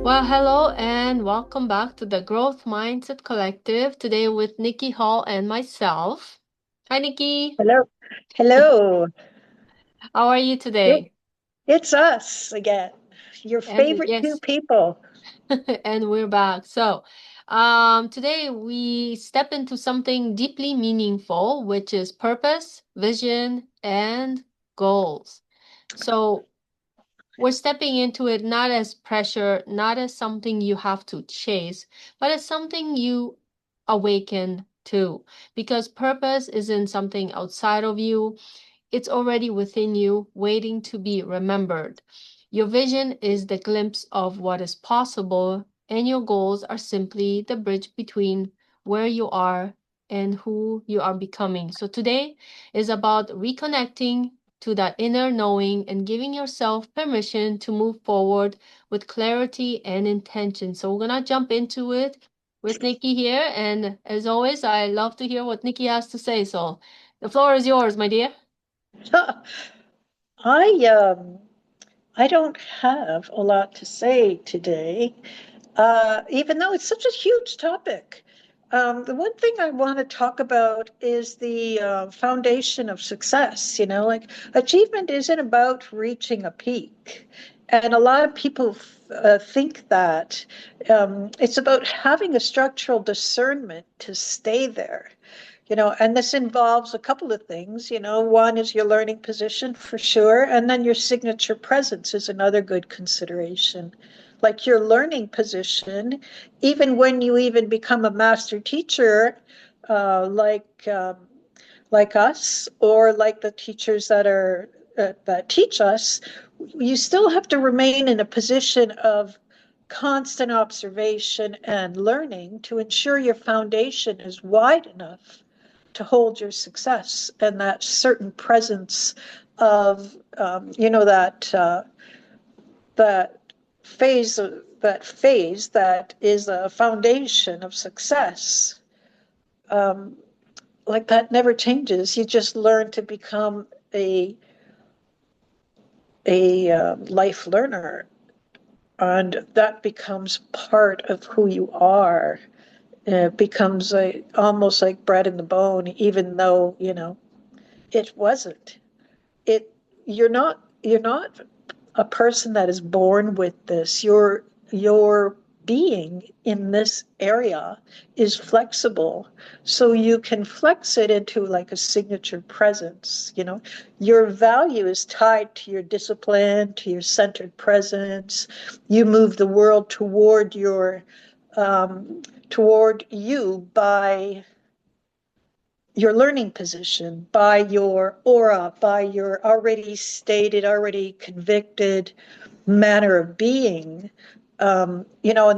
Well, hello and welcome back to the Growth Mindset Collective. Today with Nikki Hall and myself. Hi, Nikki. Hello. Hello. How are you It- today? It's us again, your And favorite two yes, people. and we're back. Today we step into something deeply meaningful, which is purpose, vision, and goals. So, we're stepping into it not as pressure, not as something you have to chase, but as something you awaken to. Because purpose isn't something outside of you, it's already within you, waiting to be remembered. Your vision is the glimpse of what is possible, and your goals are simply the bridge between where you are and who you are becoming. So today is about reconnecting to that inner knowing and giving yourself permission to move forward with clarity and intention. So we're gonna jump into it with Nikki here. And as always, I love to hear what Nikki has to say. So the floor is yours, my dear. I I don't have a lot to say today, even though it's such a huge topic. The one thing I want to talk about is the foundation of success. Like achievement isn't about reaching a peak. And a lot of people think that it's about having a structural discernment to stay there. And this involves a couple of things. One is your learning position for sure, and then your signature presence is another good consideration. Like your learning position, even when you even become a master teacher, uh, like um, like us, or like the teachers that teach us, you still have to remain in a position of constant observation and learning to ensure your foundation is wide enough to hold your success and that certain presence of that phase that is a foundation of success, um, like that never changes. You just learn to become a life learner, and that becomes part of who you are. It becomes almost like bread in the bone, even though it wasn't. it you're not a person that is born with this. Your being in this area is flexible, so you can flex it into like a signature presence. Your value is tied to your discipline, to your centered presence. You move the world toward you by your learning position, by your aura, by your already stated, already convicted manner of being. And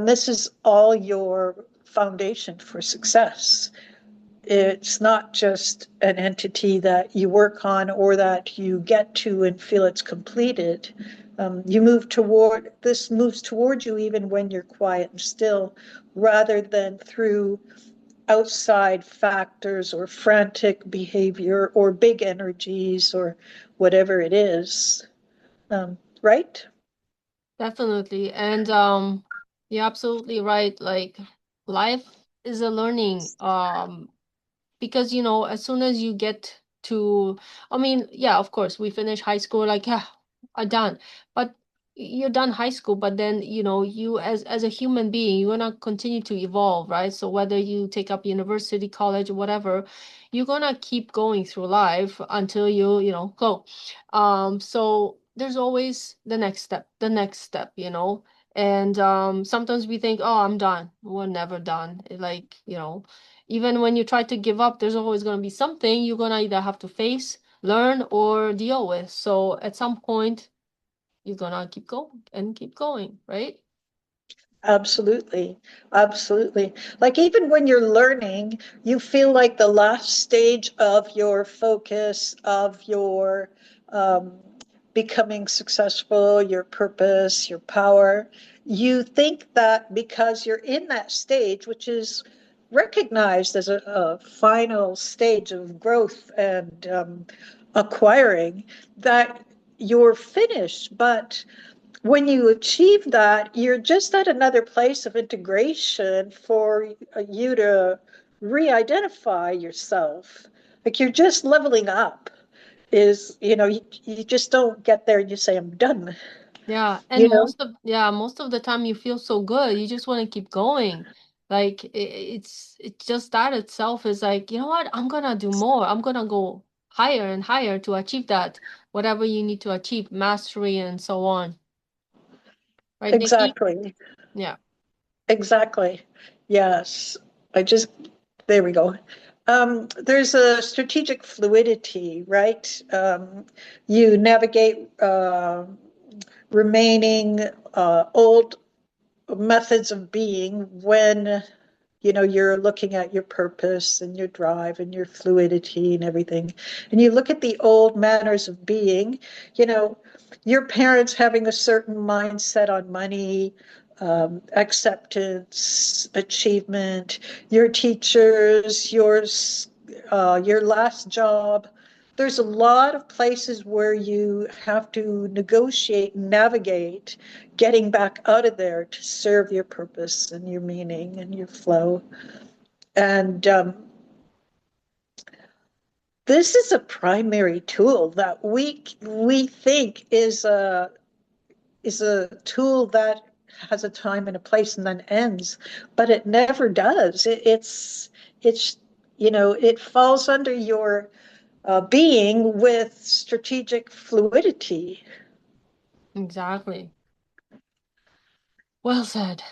this is all your foundation for success. It's not just an entity that you work on or that you get to and feel it's completed. This moves toward you even when you're quiet and still, rather than through outside factors or frantic behavior or big energies or whatever it is. Right? Definitely. And you're absolutely right. Like life is a learning. Because as soon as you get to, I mean, yeah, of course, we finish high school, like, yeah, I'm done. But you're done high school, but then, you as a human being, you're gonna continue to evolve, right? So whether you take up university, college, or whatever, you're gonna keep going through life until you go. So there's always the next step, And sometimes we think, oh, I'm done. We're never done. Like, even when you try to give up, there's always going to be something you're going to either have to face, learn, or deal with. So at some point, you're going to keep going and keep going, right? Absolutely. Absolutely. Like even when you're learning, you feel like the last stage of your focus, of your um, becoming successful, your purpose, your power. You think that because you're in that stage, which is recognized as a final stage of growth and acquiring, that you're finished. But when you achieve that, you're just at another place of integration for you to re-identify yourself. Like you're just leveling up. You just don't get there and you say, I'm done, Yeah, and you know? most of the time you feel so good, you just want to keep going. Like it's just that itself is like, you know what? I'm gonna do more. I'm gonna go higher and higher to achieve that, whatever you need to achieve, mastery and so on. Right, Nikki? Exactly. Yeah, Exactly. Yes. I just, there we go. There's a strategic fluidity, right? You navigate remaining old methods of being when you're looking at your purpose and your drive and your fluidity and everything, and you look at the old manners of being, you know your parents having a certain mindset on money, acceptance, achievement, your teachers, your last job. There's a lot of places where you have to negotiate and navigate getting back out of there to serve your purpose and your meaning and your flow. And this is a primary tool that we think is a tool that has a time and a place and then ends, but it never does. It's it falls under your being with strategic fluidity. exactly. Well said.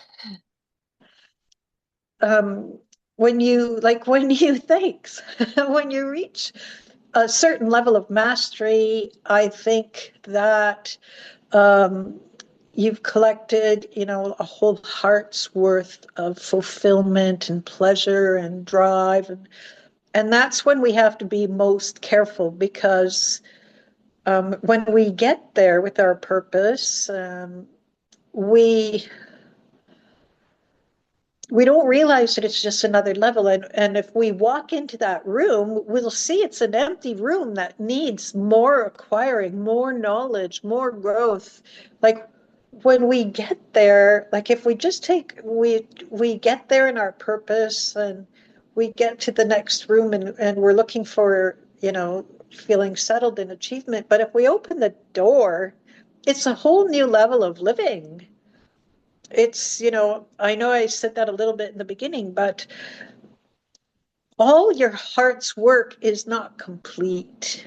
um, when you thanks when you reach a certain level of mastery, I think that um, you've collected, a whole heart's worth of fulfillment and pleasure and drive, and that's when we have to be most careful because when we get there with our purpose, we we don't realize that it's just another level. And if we walk into that room, we'll see it's an empty room that needs more acquiring, more knowledge, more growth. Like when we get there, like if we just take we get there in our purpose and we get to the next room and we're looking for, feeling settled in achievement. But if we open the door, it's a whole new level of living. I know I said that a little bit in the beginning, but all your heart's work is not complete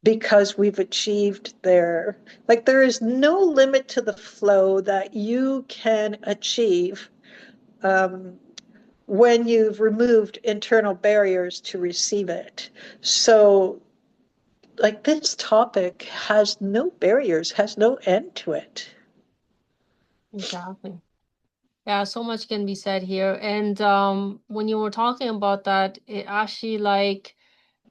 because we've achieved there. Like there is no limit to the flow that you can achieve um, when you've removed internal barriers to receive it. So, like this topic has no barriers, has no end to it. Exactly. Yeah, so much can be said here. And when you were talking about that, it actually like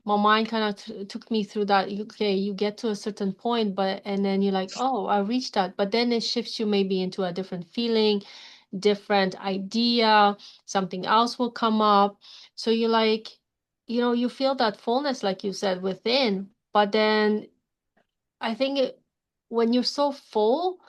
my mind kind of took me through that. Okay, you get to a certain point, but and then you're like, oh, I reached that. But then it shifts you maybe into a different feeling, different idea, something else will come up. So you like, you feel that fullness, like you said, within. But then I think when you're so full,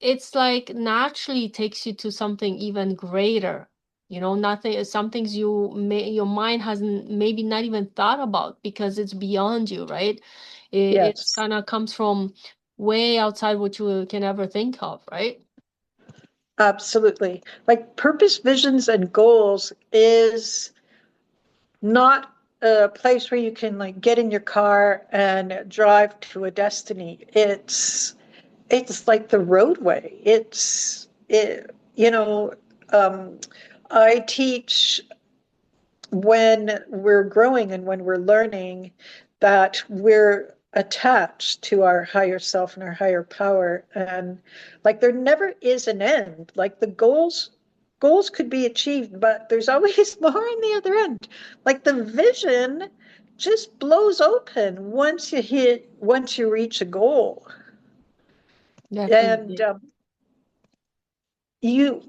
it's like naturally takes you to something even greater. Nothing, some things your mind hasn't maybe not even thought about because it's beyond you, right? It's Yes, kind of comes from way outside what you can ever think of, right? absolutely. Like purpose, visions, and goals is not a place where you can like get in your car and drive to a destiny. It's like the roadway. Um, I teach when we're growing and when we're learning that we're attached to our higher self and our higher power, and like there never is an end. Like the goals could be achieved, but there's always more on the other end. Like the vision just blows open once you reach a goal. And Definitely. you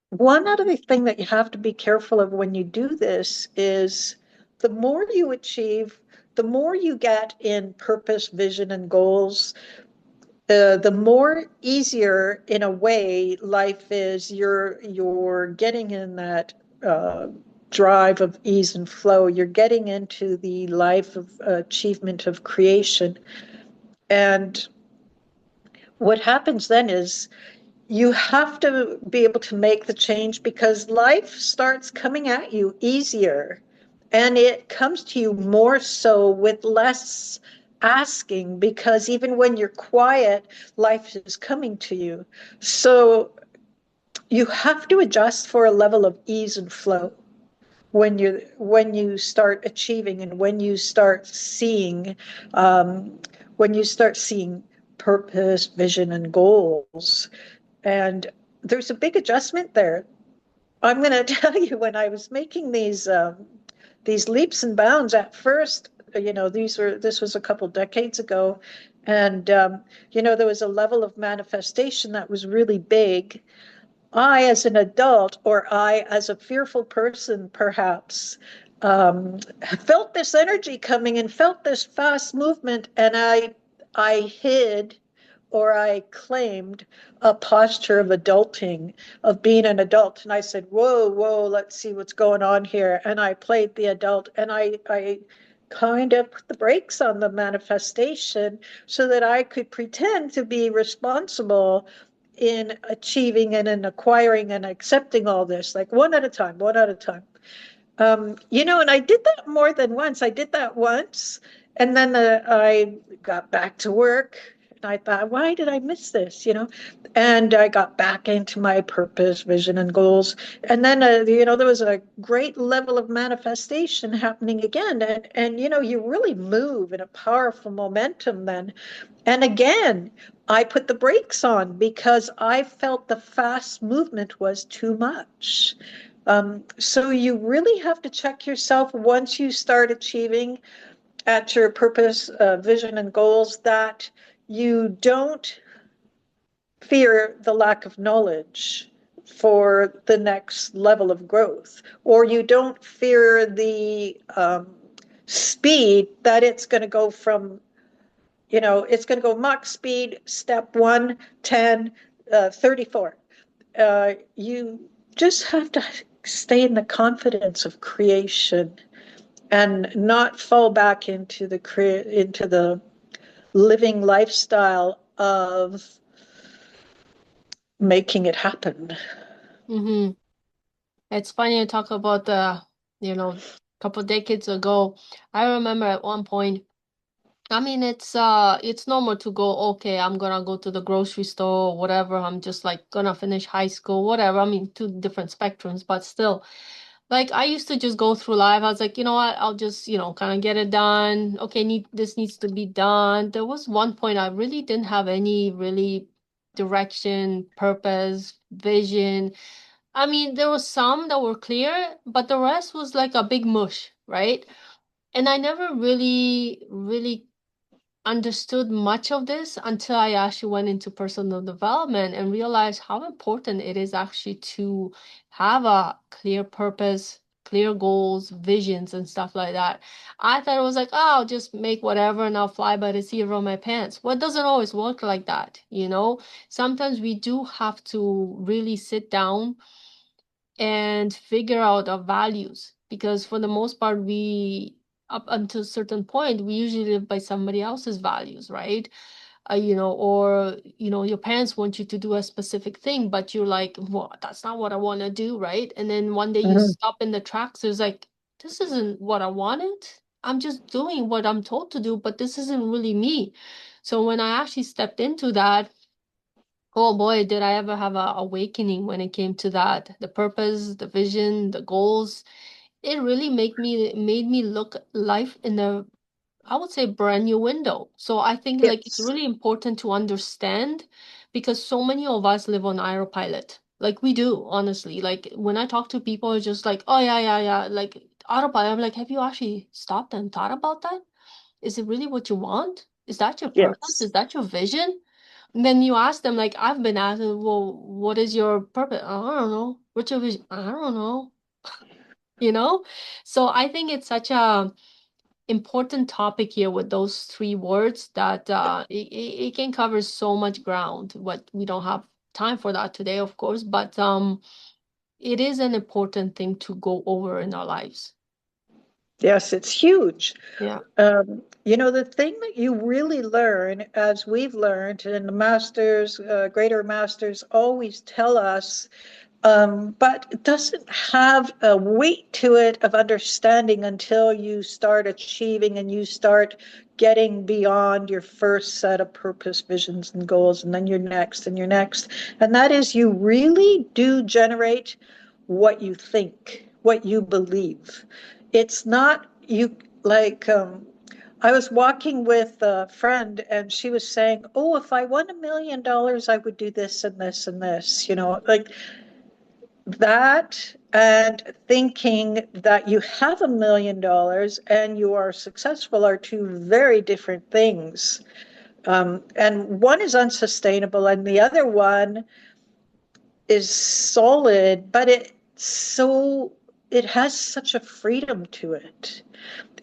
one other thing that you have to be careful of when you do this is the more you achieve, the more you get in purpose, vision, and goals, the more easier in a way life is, you're getting in that uh, drive of ease and flow. You're getting into the life of achievement of creation. And what happens then is you have to be able to make the change because life starts coming at you easier, and it comes to you more so with less asking, because even when you're quiet, life is coming to you. So you have to adjust for a level of ease and flow when you start achieving, and um, when you start seeing purpose, vision, and goals. And there's a big adjustment there. I'm going to tell you, when I was making these leaps and bounds at first, this was a couple decades ago, and there was a level of manifestation that was really big. I, as an adult, or I, as a fearful person, perhaps, felt this energy coming and felt this fast movement, and I hid, or I claimed a posture of adulting, of being an adult. And I said, whoa, whoa, let's see what's going on here. And I played the adult, and I kind of put the brakes on the manifestation so that I could pretend to be responsible in achieving and in acquiring and accepting all this, like one at a time, one at a time. And I did that more than once. I did that once, and then I got back to work, and I thought, why did I miss this? And I got back into my purpose, vision, and goals. And then, there was a great level of manifestation happening again. And you really move in a powerful momentum then. And again, I put the brakes on because I felt the fast movement was too much. So you really have to check yourself once you start achieving at your purpose, vision, and goals, that you don't fear the lack of knowledge for the next level of growth, or you don't fear the speed that it's going to go from, it's going to go Mach speed, step 1, 10, 34. You just have to stay in the confidence of creation and not fall back into the living lifestyle of making it happen. Mm-hmm. It's funny to talk about couple decades ago. I remember at one point, I mean, it's normal to go, okay, I'm gonna go to the grocery store or whatever. I'm just like gonna finish high school, whatever. I mean, two different spectrums, but still. Like I used to just go through life. I was like, you know what? I'll just, kind of get it done. Okay, this needs to be done. There was one point I really didn't have any really direction, purpose, vision. I mean, there was some that were clear, but the rest was like a big mush, right? And I never really understood much of this until I actually went into personal development and realized how important it is actually to have a clear purpose, clear goals, visions, and stuff like that. I thought it was like, oh, I'll just make whatever and I'll fly by the seat of my pants. Well, it doesn't always work like that, you know? Sometimes we do have to really sit down and figure out our values because for the most part we up until a certain point we usually live by somebody else's values, right? Or your parents want you to do a specific thing but you're like, well, that's not what I want to do, right? And then one day you Mhm. stop in the tracks, there's like, this isn't what I wanted. I'm just doing what I'm told to do, but this isn't really me. So when I actually stepped into that, oh boy, did I ever have a awakening when it came to that. The purpose, the vision, the goals. It really made me look life in a, I would say, brand new window. So I think like it's Yes. really important to understand because so many of us live on autopilot. Like we do, honestly. Like when I talk to people, it's just like, oh yeah, yeah, yeah, like autopilot. I'm like, have you actually stopped and thought about that? Is it really what you want? Is that your purpose? Yes. Is that your vision? Then you ask them, like I've been asked, well, what is your purpose? I don't know. What's your vision? I don't know. You know? So I think important topic here with those three words that it can cover so much ground. What we don't have time for that today, of course, but it is an important thing to go over in our lives. Yes, it's huge. Yeah. The thing that you really learn, as we've learned, and the masters, greater masters always tell us, but it doesn't have a weight to it of understanding until you start achieving and you start getting beyond your first set of purpose, visions, and goals, and then your next and your next. And that is, you really do generate what you think, what you believe. It's not you like, I was walking with a friend and she was saying, "Oh, if I won $1 million, I would do this and this and this," like that. And thinking that you have $1 million and you are successful are two very different things. And one is unsustainable, and the other one is solid, but it has such a freedom to it.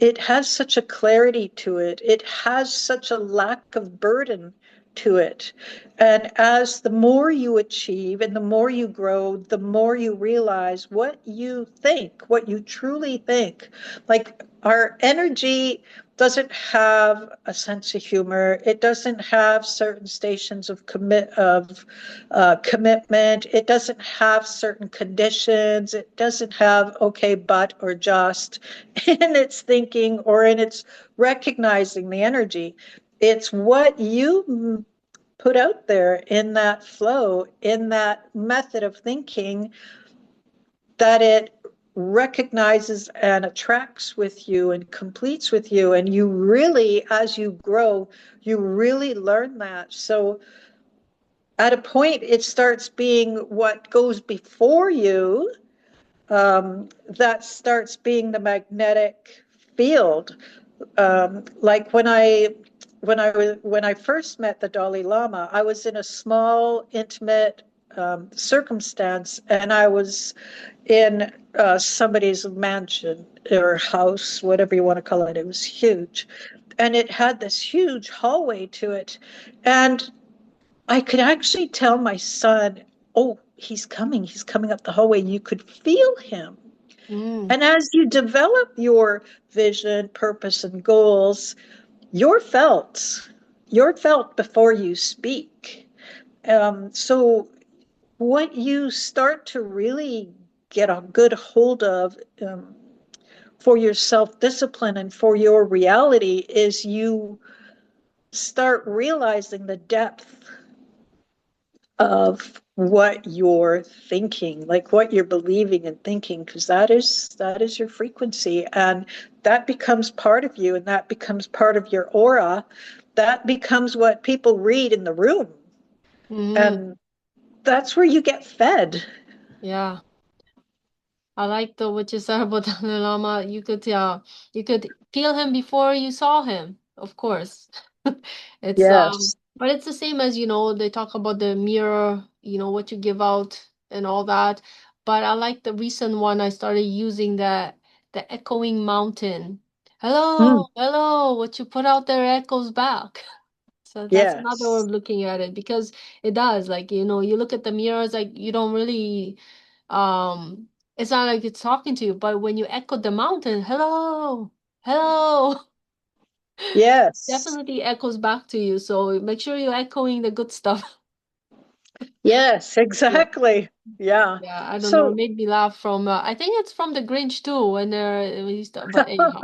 It has such a clarity to it. It has such a lack of burden to it. And as the more you achieve and the more you grow, the more you realize what you think, what you truly think. Like our energy doesn't have a sense of humor. It doesn't have certain stations of commitment. It doesn't have certain conditions. It doesn't have okay, but or just in its thinking or in its recognizing the energy. It's what you put out there in that flow, in that method of thinking, that it recognizes and attracts with you and completes with you. And you really, as you grow, you really learn that. So at a point, it starts being what goes before you, that starts being the magnetic field. Like when I first met the Dalai Lama, I was in a small, intimate circumstance, and I was in somebody's mansion or house, whatever you want to call it. It was huge, and it had this huge hallway to it, and I could actually tell my son, "Oh, he's coming up the hallway." You could feel him. Mm, And as you develop your vision, purpose, and goals, you're felt. You're felt before you speak. So, what you start to really get a good hold of, for your self discipline and for your reality is you start realizing the depth of what you're thinking, like what you're believing and thinking, because that is your frequency, and that becomes part of you, and that becomes part of your aura. That becomes what people read in the room, mm, and that's where you get fed. yeah. I like the what you said about Dalai Lama. You could feel him before you saw him, of course. It's Yes. but it's the same as, they talk about the mirror, what you give out and all that. But I like the recent one I started using, the echoing mountain. Mm, Hello, hello, what you put out there echoes back. So that's another way yes. of looking at it, because it does, like, you look at the mirrors, like you don't really um it's not like it's talking to you, but when you echo the mountain, hello, hello, Yes. definitely echoes back to you. So make sure you're echoing the good stuff. Yes, Yeah. exactly. Yeah. Yeah, I don't know. It So made me laugh from I think it's from the Grinch too, when but anyhow.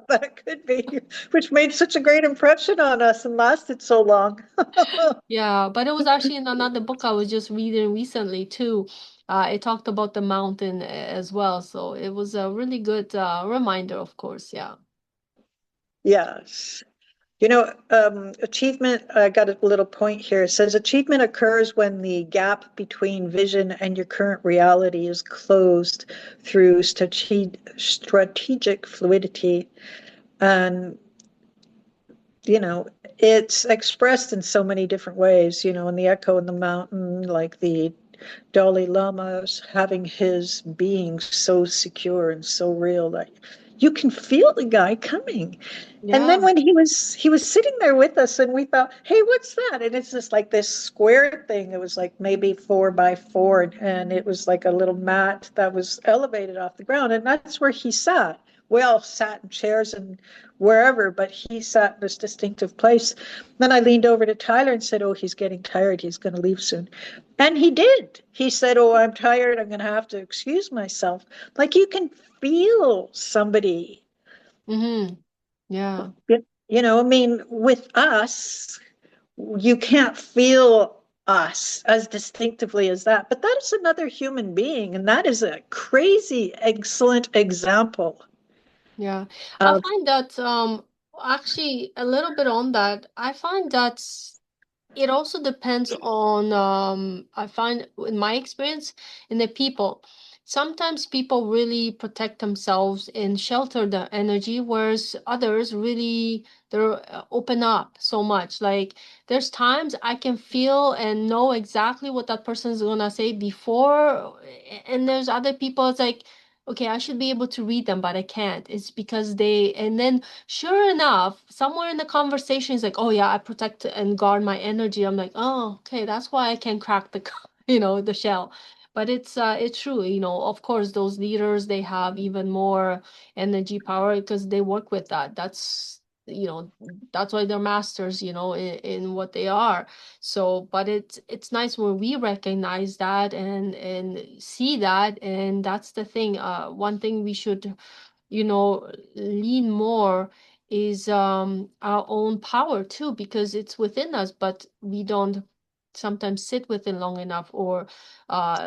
that could be, which made such a great impression on us and lasted so long. Yeah, but it was actually in another book I was just reading recently too. It talked about the mountain as well, so it was a really good reminder, of course. Yeah. Yes. Achievement, I got a little point here. It says achievement occurs when the gap between vision and your current reality is closed through strategic fluidity. And, you know, it's expressed in so many different ways, in the echo in the mountain, like the Dalai Lama's having his being so secure and so real that you can feel the guy coming. And then Yeah. when he was sitting there with us and we thought, hey, what's that? And it's just like this square thing. It was like maybe 4 by 4, and it was like a little mat that was elevated off the ground. And that's where he sat. We all sat in chairs and wherever, but he sat in this distinctive place. Then I leaned over to Tyler and said, oh, he's getting tired. He's going to leave soon. And he did. He said, oh, I'm tired. I'm going to have to excuse myself. Like you can feel somebody. Mm-hmm. Yeah. I mean, with us, you can't feel us as distinctively as that, but that is another human being, and that is a crazy, excellent example Yeah. I of. find that actually a little bit on that. I find that it also depends on I find in my experience in the people. Sometimes people really protect themselves and shelter the energy, whereas others really they're open up so much. Like there's times I can feel and know exactly what that person is gonna say before, and there's other people it's like, okay, I should be able to read them, but I can't. It's because they, and then sure enough, somewhere in the conversation, is like, oh yeah, I protect and guard my energy. I'm like, oh, okay, that's why I can crack the, the shell. But it's true, of course, those leaders, they have even more energy power because they work with that. That's why they're masters, in what they are. So, but it's nice when we recognize that and see that, and that's the thing. One thing we should lean more is our own power too, because it's within us, but we don't sometimes sit with it long enough or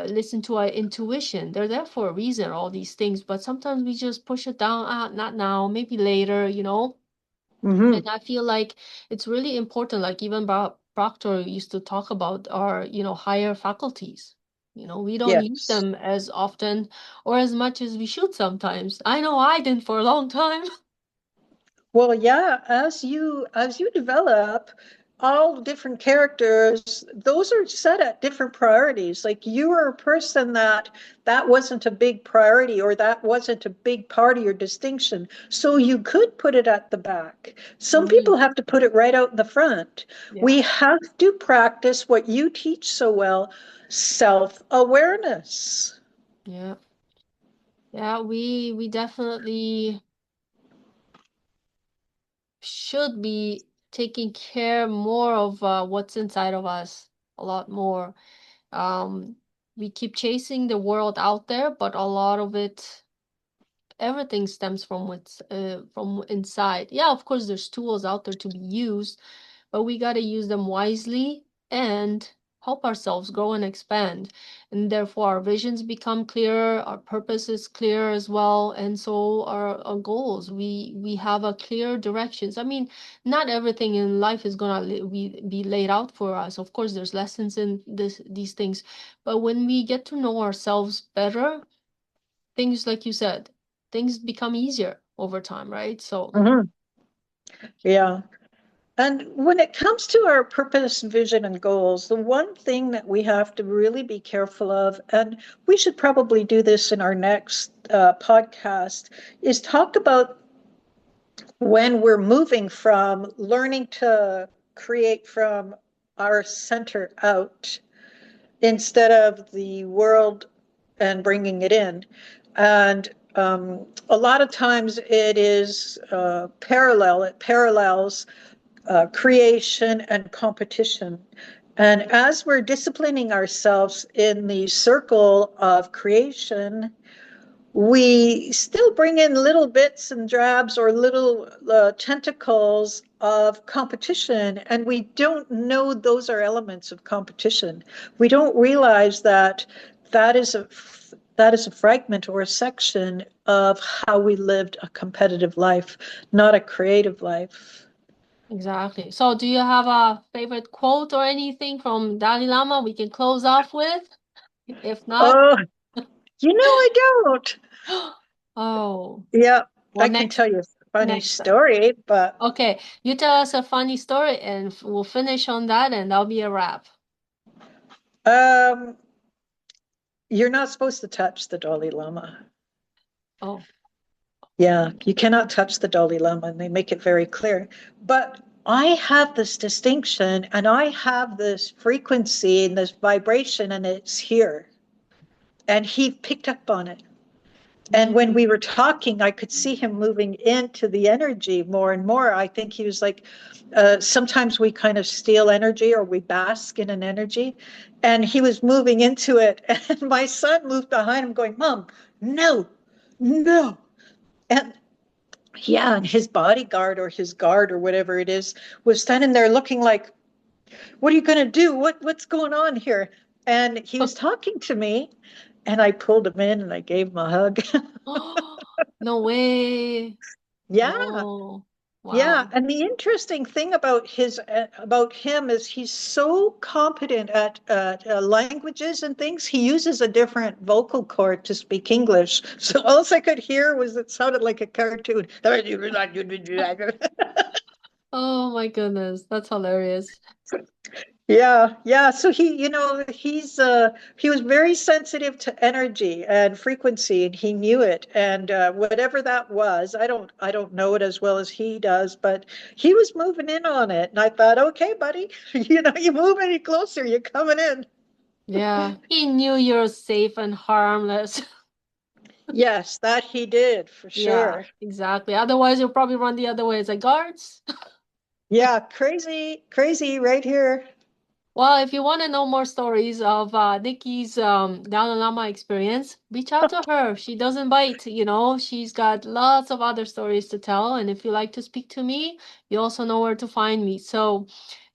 listen to our intuition. They're there for a reason, all these things, but sometimes we just push it down. Not now, maybe later. And Mhm. I feel like it's really important, like even Proctor used to talk about our, higher faculties. We don't use Yes. them as often or as much as we should sometimes. I know I didn't for a long time. Well, yeah, as you develop all different characters, those are set at different priorities. Like you were a person that wasn't a big priority or that wasn't a big part of your distinction. So you could put it at the back. Some Mm, people have to put it right out in the front. yeah, We have to practice what you teach so well, self-awareness. yeah, yeah. We definitely should be taking care more of what's inside of us a lot more. Um, we keep chasing the world out there, but a lot of it, everything stems from what's from inside. Yeah, of course, there's tools out there to be used, but we got to use them wisely and help ourselves grow and expand. And therefore, our visions become clearer, our purpose is clear as well, and so our goals. We have a clear directions. I mean, not everything in life is gonna be laid out for us. Of course, there's lessons in these things, but when we get to know ourselves better, things like you said, things become easier over time, right? So, Mhm. Yeah. And when it comes to our purpose, vision, and goals, the one thing that we have to really be careful of, and we should probably do this in our next podcast, is talk about when we're moving from learning to create from our center out instead of the world and bringing it in. And a lot of times it is parallel, it parallels creation and competition. And as we're disciplining ourselves in the circle of creation, we still bring in little bits and drabs or little tentacles of competition, and we don't know those are elements of competition. We don't realize that that is a that is a fragment or a section of how we lived a competitive life, not a creative life. exactly. So, do you have a favorite quote or anything from Dalai Lama we can close off with? If not, Oh, I don't. oh, Yeah, well, I can tell you a funny next time. story, but Okay, you tell us a funny story and we'll finish on that and that'll be a wrap. um, you're not supposed to touch the Dalai Lama. Oh, Yeah, you cannot touch the Dalai Lama, and they make it very clear. But I have this distinction and I have this frequency and this vibration, and it's here. And he picked up on it. And when we Mm. were talking, I could see him moving into the energy more and more. I think he was like, sometimes we kind of steal energy or we bask in an energy. And he was moving into it. And my son moved behind him, going, Mom, no, no. And yeah, and his bodyguard or his guard or whatever it is was standing there looking like, what are you going to do? What's going on here? And he was talking to me, and I pulled him in and I gave him a hug. Oh, no way. Yeah. Oh, Yeah, wow. and the interesting thing about his about him is he's so competent at languages and things. He uses a different vocal cord to speak English. So all I could hear was it sounded like a cartoon. Oh my goodness, that's hilarious. Yeah, yeah. So he was very sensitive to energy and frequency, and he knew it. And whatever that was, I don't know it as well as he does, but he was moving in on it. And I thought, okay, buddy, you move any closer, you're coming in. Yeah, he knew you're safe and harmless. Yes, that he did for Yeah, sure. exactly. Otherwise, you'll probably run the other way. It's like, guards. Yeah, crazy, crazy right here. Well, if you want to know more stories of Nikki's Dalai Lama experience, reach out to her. She doesn't bite, you know. She's got lots of other stories to tell. And if you like to speak to me, you also know where to find me. So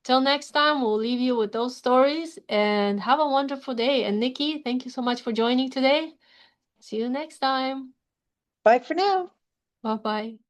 till next time, we'll leave you with those stories and have a wonderful day. And Nikki, thank you so much for joining today. See you next time. Bye for now. Bye bye.